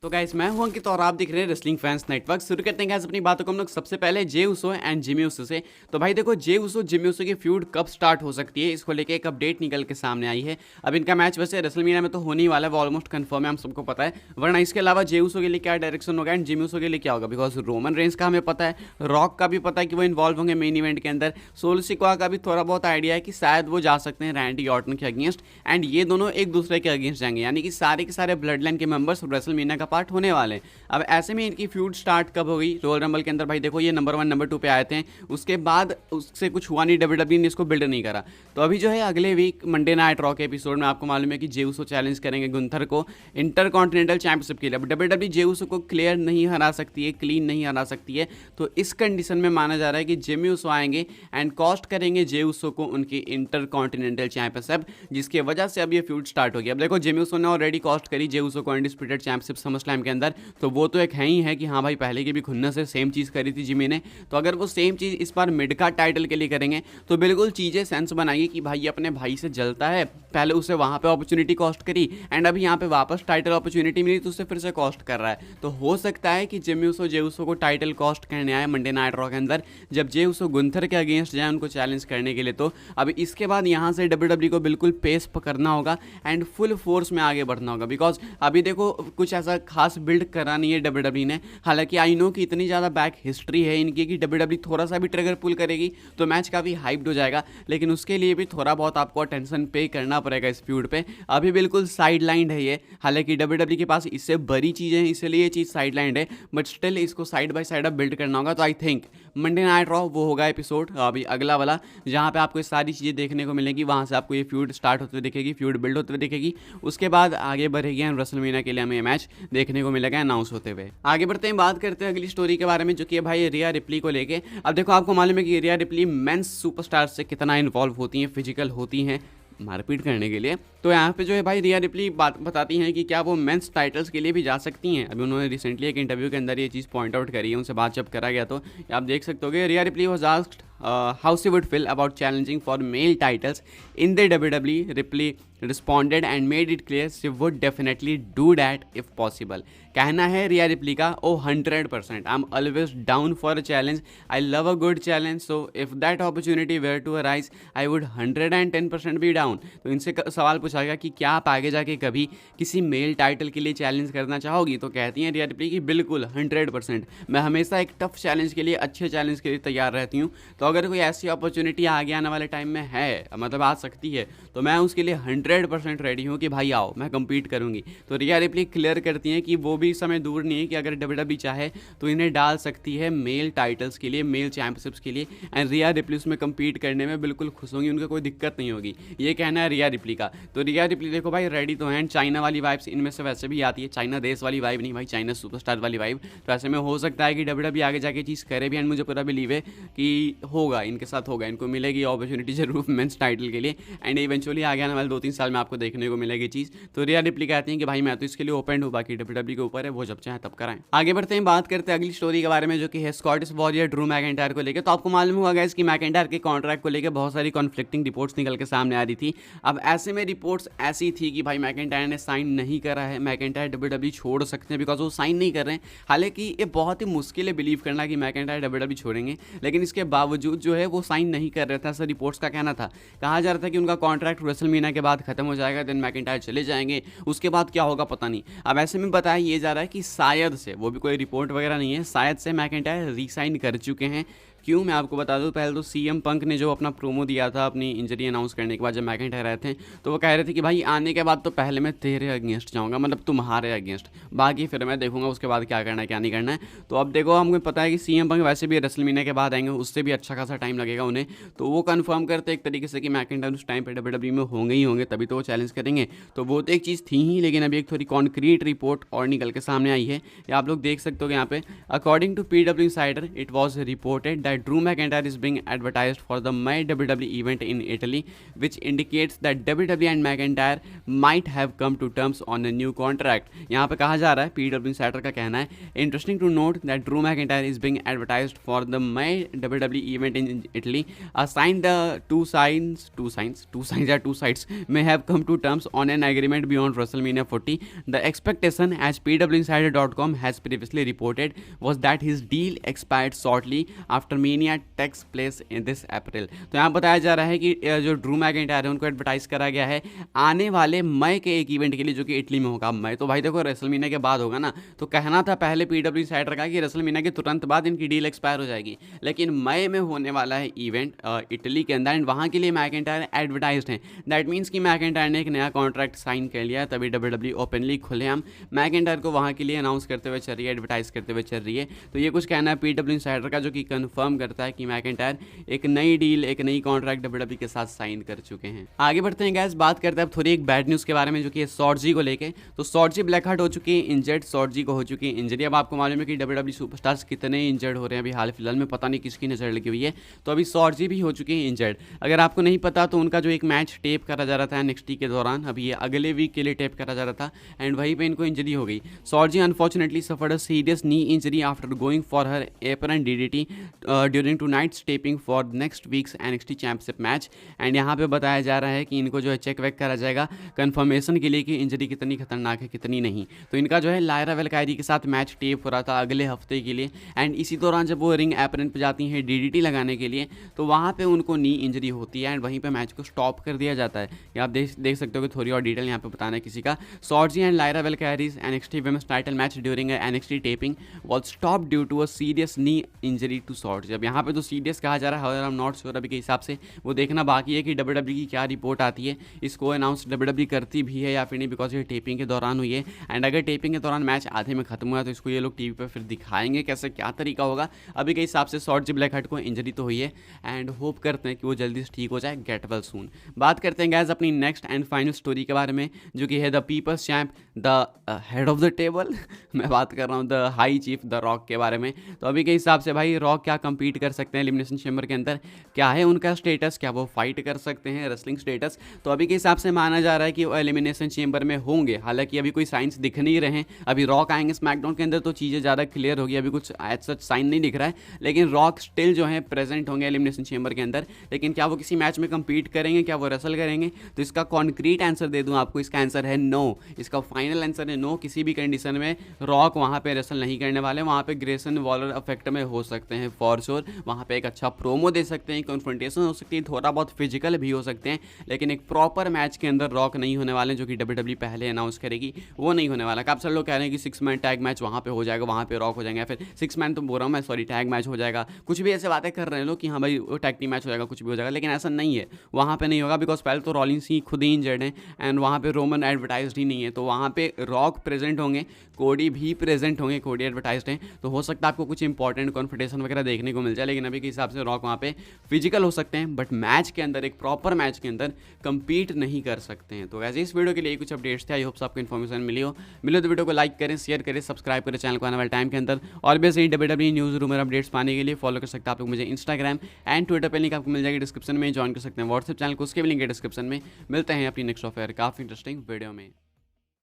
तो गाइस मैं हूं अंकित और आप देख रहे हैं रेसलिंग फैंस नेटवर्क। शुरू करते हैं गाइस अपनी बातों को हम लोग सबसे पहले जे उसो एंड जिमी उसो से। तो भाई देखो, जे उसो जिमी उसो की फ्यूड कब स्टार्ट हो सकती है, इसको लेके एक अपडेट निकल के सामने आई है। अब इनका मैच वैसे रेसलमेनिया में तो होने ही वाला है, वो ऑलमोस्ट कंफर्म है, हम सबको पता है। वरना इसके अलावा जे उसो के लिए क्या डायरेक्शन होगा एंड जिमी उसो के लिए क्या होगा, बिकॉज रोमन रेंस का हमें पता है, रॉक का भी पता है कि वो इन्वॉल्व होंगे मेन इवेंट के अंदर। सोल सिकोआ का भी थोड़ा बहुत आइडिया है कि शायद वो जा सकते हैं रैंडी ऑर्टन के अगेंस्ट, एंड ये दोनों एक दूसरे के अगेंस्ट जाएंगे, यानी कि सारे के सारे ब्लड लाइन के मेंबर्स रेसलमेनिया का पार्ट होने वाले हैं। अब ऐसे में इनकी फ्यूड स्टार्ट कब होगी रॉयल रंबल के अंदर? भाई देखो, ये नंबर 1 नंबर 2 पे आए थे, उसके बाद उससे कुछ हुआ नहीं, डब्ल्यूडब्ल्यू ने इसको बिल्ड नहीं करा। तो अभी जो है अगले वीक मंडे नाइट रॉ के एपिसोड में आपको मालूम है कि जे उसो चैलेंज करेंगे गुंथर को इंटर कॉन्टिनेंटल चैंपियनशिप के लिए। अब डब्ल्यूडब्ल्यू जे उसो को क्लियर नहीं हरा सकती है, क्लीन नहीं हरा सकती है, तो इस कंडीशन में माना जा रहा है कि जिमी उसो आएंगे एंड कॉस्ट करेंगे जे उसो को उनकी इंटर कॉन्टिनेंटल चैंपियनशिप, जिसकी वजह से अब ये फ्यूड स्टार्ट होगी। अब देखो, जिमी उसो ने ऑलरेडी कॉस्ट करी जे उसो को अनडिस्प्यूटेड चैंपियनशिप समरस्लैम के अंदर, तो वो तो एक है ही है कि हाँ भाई पहले की भी खुन्नस से सेम चीज़ करी थी जिमी ने। तो अगर वो सेम चीज़ इस बार मिड कार्ड टाइटल के लिए करेंगे तो बिल्कुल चीज़ें सेंस बनाएगी कि भाई अपने भाई से जलता है, पहले उसे वहाँ पे अपॉर्चुनिटी कॉस्ट करी एंड अभी यहाँ पे वापस टाइटल अपॉर्चुनिटी मिली तो उसे फिर से कॉस्ट कर रहा है। तो हो सकता है कि जिमी उसो जे उसो को टाइटल कॉस्ट करने आए मंडे नाइट रॉ के अंदर, जब जे उसो गुंथर के अगेंस्ट जाए उनको चैलेंज करने के लिए। तो अब इसके बाद यहाँ से डब्ल्यूडब्ल्यू को बिल्कुल पेस पकड़ना होगा एंड फुल फोर्स में आगे बढ़ना होगा, बिकॉज अभी देखो कुछ ऐसा खास बिल्ड करा नहीं है डब्ल्यूडब्ल्यू ने। हालांकि आई नो कि इतनी ज़्यादा बैक हिस्ट्री है इनकी कि डब्ल्यूडब्ल्यू थोड़ा सा भी ट्रिगर पुल करेगी तो मैच काफ़ी हाइप्ड हो जाएगा, लेकिन उसके लिए भी थोड़ा बहुत आपको अटेंशन पे करना पड़ेगा इस फ्यूड पे। अभी बिल्कुल साइड लाइंड है ये, हालांकि डब्ल्यूडब्ल्यू के पास इससे बड़ी चीज़ें हैं, इसलिए ये चीज़ साइड लाइंड है, बट स्टिल इसको साइड बाय साइड अब बिल्ड करना होगा। तो I think Monday night raw वो होगा एपिसोड अभी अगला वाला, जहाँ पे आपको ये सारी चीज़ें देखने को मिलेंगी। वहाँ से आपको ये फ्यूड स्टार्ट होते हुए दिखेगी, फ्यूड बिल्ड होते हुए दिखेगी, उसके बाद आगे बढ़ेगी एंड रेसलमेनिया के लिए हमें मैच देखने को मिलेगा अनाउंस होते हुए। आगे बढ़ते हैं, बात करते हैं अगली स्टोरी के बारे में, जो कि है भाई रिया रिप्ली को लेके। अब देखो, आपको मालूम है कि रिया रिप्ली मेंस सुपरस्टार से कितना इन्वॉल्व होती हैं, फिजिकल होती हैं मारपीट करने के लिए। तो यहाँ पे जो है भाई रिया रिप्ली बात बताती हैं कि क्या वो मेंस टाइटल्स के लिए भी जा सकती हैं। अभी उन्होंने रिसेंटली एक इंटरव्यू के अंदर ये चीज़ पॉइंट आउट करी है, उनसे बात जब करा गया तो आप देख सकते हो कि रिया replay was asked how she would feel about challenging for male titles in the WWE. Ripley responded and made it clear she would definitely do that if possible. कहना है रिया रिप्ली का, oh 100%, I am always down for a challenge, I love a good challenge, so if that opportunity were to arise I would 110% be down. तो इनसे सवाल पूछा गया कि क्या आप आगे जाके कभी किसी मेल टाइटल के लिए चैलेंज करना चाहोगी, तो कहती हैं रिया रिप्ली की बिल्कुल 100%, मैं हमेशा एक टफ चैलेंज के लिए, अच्छे चैलेंज के लिए तैयार रहती हूँ। तो अगर कोई ऐसी अपॉर्चुनिटी आगे आने वाले टाइम में है, मतलब आ सकती है, तो मैं उसके लिए 100% रेडी हूँ कि भाई आओ मैं कम्पीट करूँगी। तो रिया रिप्ली क्लियर करती हैं कि वो भी समय दूर नहीं है कि अगर डब्ल्यूडब्ल्यू चाहे तो इन्हें डाल सकती है मेल टाइटल्स के लिए, मेल चैंपियनशिप्स के लिए, एंड रिया रिप्ली उसमें कम्पीट करने में बिल्कुल खुश होंगी, उनको कोई दिक्कत नहीं होगी, ये कहना है रिया रिप्ली का। तो रिया रिप्ली देखो भाई रेडी तो हैं, चाइना वाली वाइब्स इनमें से वैसे भी आती है, चाइना देश वाली वाइब नहीं भाई, चाइना सुपरस्टार वाली वाइब। तो ऐसे में हो सकता है कि डब्ल्यूडब्ल्यू आगे जाके चीज़ करे भी, एंड मुझे पूरा बिलीव है कि होगा, इनके साथ होगा, इनको मिलेगी अपॉर्चुनिटी जरूर मेंस टाइटल के लिए, एंड इवेंचुअली आगे आने वाले 2-3 साल में आपको देखने को मिलेगी चीज़। तो रिया रिप्ली कहती हैं कि भाई मैं तो इसके लिए ओपन हूँ, बाकी डब्ल्यूडब्ल्यू के ऊपर है, वो जब चाहे तब कराएं। आगे बढ़ते हैं, बात करते हैं अगली स्टोरी के बारे में, जो कि है स्कॉटिश वॉरियर ड्रू मैकिंटायर को लेकर। तो आपको मालूम होगा गाइस कि मैकिंटायर के कॉन्ट्रैक्ट को लेकर बहुत सारी कॉन्फ्लिक्टिंग रिपोर्ट्स निकल के सामने आ रही थी। अब ऐसे में रिपोर्ट्स ऐसी थी कि भाई मैकिंटायर ने साइन नहीं करा है, मैकिंटायर डब्ल्यूडब्ल्यू छोड़ सकते हैं, बिकॉज वो साइन नहीं कर रहे हैं। हालांकि ये बहुत ही मुश्किल है बिलीव करना कि मैकिंटायर डब्ल्यूडब्ल्यू छोड़ेंगे, लेकिन इसके बावजूद जो है वो साइन नहीं कर रहा था, ऐसा रिपोर्ट्स का कहना था। कहा जा रहा था कि उनका कॉन्ट्रैक्ट रेसलमेनिया के बाद खत्म हो जाएगा, देन मैकिंटायर चले जाएंगे, उसके बाद क्या होगा पता नहीं। अब ऐसे में बताया ये जा रहा है कि शायद से, वो भी कोई रिपोर्ट वगैरह नहीं है, शायद से मैकिंटायर रीसाइन कर चुके हैं। क्यों, मैं आपको बता दूं, पहले तो सीएम पंक ने जो अपना प्रोमो दिया था अपनी इंजरी अनाउंस करने के बाद, जब मैकिंटायर आए थे, तो वो कह रहे थे कि भाई आने के बाद तो पहले मैं तेरे अगेंस्ट जाऊंगा, मतलब तुम्हारे अगेंस्ट, बाकी फिर मैं देखूंगा उसके बाद क्या करना है क्या नहीं करना है। तो अब देखो, हमको पता है कि सीएम पंक वैसे भी रेसलमेनिया के बाद आएंगे, उससे भी अच्छा खासा टाइम लगेगा उन्हें, तो वो कंफर्म करते एक तरीके से कि मैकिंटायर उस टाइम पर डब्ल्यूडब्ल्यू में होंगे ही होंगे, तभी तो वो चैलेंज करेंगे। तो वो तो एक चीज़ थी ही, लेकिन अभी एक थोड़ी कॉन्क्रीट रिपोर्ट और निकल के सामने आई है, या आप लोग देख सकते हो यहाँ पे, according to PW insider it was reported that that Drew McIntyre is being advertised for the May WWE event in Italy, which indicates that WWE and McIntyre might have come to terms on a new contract. यहाँ पे कहा जा रहा है, PW Insider का कहना है, interesting to note that Drew McIntyre is being advertised for the May WWE event in Italy. Assigned the two sides may have come to terms on an agreement beyond WrestleMania 40. The expectation, as PWInsider.com has previously reported, was that his deal expired shortly after Mania takes place in this April. तो यहाँ बताया जा रहा है कि जो Drew McIntyre है उनको एडवर्टाइज करा गया है आने वाले मई के एक इवेंट के लिए जो कि इटली में होगा मई। तो भाई देखो रेसलमीनिया के बाद होगा ना, तो कहना था पहले PW Insider का कि रेसलमीनिया के तुरंत बाद इनकी डील एक्सपायर हो जाएगी, लेकिन मई में होने वाला है इवेंट इटली के अंदर एंड वहाँ के लिए मैकिंटायर एडवर्टाइज्ड हैं। दैट मीन्स कि मैकिंटायर ने एक नया कॉन्ट्रैक्ट साइन कर लिया है, तभी WWE ओपनली खुलेआम मैकिंटायर को वहाँ के लिए अनाउंस करते हुए चल रही है, एडवर्टाइज करते हुए चल रही है। तो ये कुछ कहना है PW Insider का, जो कि कंफर्म करता है कि मैकिंटायर एक नई डील, एक नई कॉन्ट्रैक्ट WWE के साथ साइन कर चुके हैं। आगे बढ़ते हैं गाइस, बात करते हैं अब थोड़ी एक बैड न्यूज़ के बारे में, जो कि है शॉर्ट-जी को लेके। तो शॉर्ट-जी ब्लैकहार्ट हो चुकी है इंजर्ड, शॉर्ट-जी को हो चुकी है इंजरी। अब आपको मालूम है कि WWE सुपरस्टार्स कितने इंजर्ड हो रहे हैं अभी हाल फिलहाल में, पता नहीं किसकी नज़र लगी हुई है। तो अभी शॉर्ट-जी भी हो चुकी है इंजर्ड। अगर आपको नहीं पता तो उनका जो एक मैच टेप करा जा रहा था NXT के दौरान, अभी ये अगले वीक के लिए टेप करा जा रहा था एंड वहीं पे इनको इंजरी हो गई। Shotzi unfortunately suffered a serious knee injury after going for her apron DDT during tonight's taping for next week's NXT championship match. And यहाँ पे बताया जा रहा है कि इनको जो है चेक वेक करा जाएगा कंफर्मेशन के लिए कि इंजरी कितनी खतरनाक है कितनी नहीं। तो इनका जो है लायरा वेलकायरी के साथ मैच टेप हो रहा था अगले हफ्ते के लिए एंड इसी दौरान जब वो रिंग एप्रन पे जाती हैं DDT लगाने के लिए, तो वहाँ पे उनको नी इंजरी होती है एंड वहीं पे मैच को स्टॉप कर दिया जाता है। ये आप देख सकते हो कि थोड़ी और डिटेल यहाँ पे बताना है किसी का। Shotzi and Lyra Valkyria's NXT women's title match during NXT taping was stop due to a serious knee injury to Shotzi. अब यहाँ पे तो सीरियस कहा जा रहा है, आई एम नॉट श्योर, अभी के हिसाब से वो देखना बाकी है कि WWE की क्या रिपोर्ट आती है, इसको अनाउंस WWE करती भी है या फिर नहीं, बिकॉज ये टेपिंग के दौरान हुई है एंड अगर टेपिंग के दौरान मैच आधे में खत्म हुआ तो इसको ये लोग टीवी पे फिर दिखाएंगे कैसे, क्या तरीका होगा। अभी के हिसाब से शॉर्ट-जी ब्लैकहार्ट को इंजरी तो हुई है एंड होप करते हैं कि वो जल्दी से ठीक हो जाए, गेट वेल सून। बात करते हैं गाइस अपनी नेक्स्ट एंड फाइनल स्टोरी के बारे में, जो कि है the people's champ, the head of the table मैं बात कर रहा हूँ the high chief the Rock के बारे में। तो अभी के हिसाब से भाई रॉक क्या compete कर सकते हैं एलिमिनेशन चैम्बर के अंदर, क्या है उनका स्टेटस, क्या वो फाइट कर सकते हैं रेसलिंग स्टेटस। तो अभी के हिसाब से माना जा रहा है कि वो एलिमिनेशन चैम्बर में होंगे, हालांकि अभी कोई साइंस दिख नहीं रहे हैं। अभी रॉक आएंगे स्मैकडाउन के अंदर तो चीज़ें ज़्यादा क्लियर होगी, अभी कुछ एज सच साइन नहीं दिख रहा है, लेकिन रॉक स्टिल जो है प्रेजेंट होंगे एलिमिनेशन चैम्बर के अंदर। लेकिन क्या वो किसी मैच में compete करेंगे, क्या वो रेसल करेंगे, तो इसका कॉन्क्रीट आंसर दे दूँ आपको, इसका आंसर है नो। इसका फाइनल आंसर है नो, किसी भी कंडीशन में रॉक वहाँ पे रेसल नहीं करने वाले। वहाँ पे ग्रेसन वॉलर इफेक्ट में हो सकते हैं फॉर श्योर, वहाँ पे एक अच्छा प्रोमो दे सकते हैं, कन्फ्रंटेशन हो सकती है, थोड़ा बहुत फिजिकल भी हो सकते हैं, लेकिन एक प्रॉपर मैच के अंदर रॉक नहीं होने वाले, जो कि WWE पहले अनाउंस करेगी, वो नहीं होने वाला। आप सब लोग कह रहे हैं कि 6 मैन टैग मैच वहाँ पे हो जाएगा, वहाँ पे रॉक हो जाएंगे, या फिर 6 मैन तो बोल रहा हूँ मैं, सॉरी, टैग मैच हो जाएगा, कुछ भी ऐसे बातें कर रहे हैं लोग कि हाँ भाई वो टैग टीम मैच हो जाएगा, कुछ भी हो जाएगा, लेकिन ऐसा नहीं है, वहाँ पे नहीं होगा। बिकॉज पहले तो रॉलिंस ही खुद ही इंजर्ड हैं एंड वहाँ पे रोमन एडवर्टाइज्ड ही नहीं है, तो वहाँ पे रॉक प्रेजेंट होंगे, कोडी भी प्रेजेंट होंगे, कोडी एडवर्टाइज्ड हैं, तो हो सकता है आपको कुछ इंपॉर्टेंट कॉन्फिडेंशन वगैरह देखने को मिल जाए। लेकिन अभी के हिसाब से रॉक वहाँ पे फिजिकल हो सकते हैं, बट मैच के अंदर, एक प्रॉपर मैच के अंदर compete नहीं कर सकते हैं। तो वैसे इस वीडियो के लिए कुछ अपडेट्स थे, आई होप आपको इन्फॉर्मेशन मिली हो तो वीडियो को लाइक करें, शेयर करें, सब्सक्राइब करें चैनल को आने वाले टाइम के अंदर। और भी ऐसे ही WWE न्यूज़ रूमर अपडेट्स पाने के लिए फॉलो कर सकते हैं आप लोग मुझे इंस्टाग्राम एंड ट्विटर पर, लिंक आपको मिल जाएगी डिस्क्रिप्शन में, ज्वाइन कर सकते हैं व्हाट्सएप चैनल को, उसके भी लिंक है डिस्क्रिप्शन में। मिलते हैं अपनी नेक्स्ट ऑफर काफ़ी इंटरेस्टिंग वीडियो में।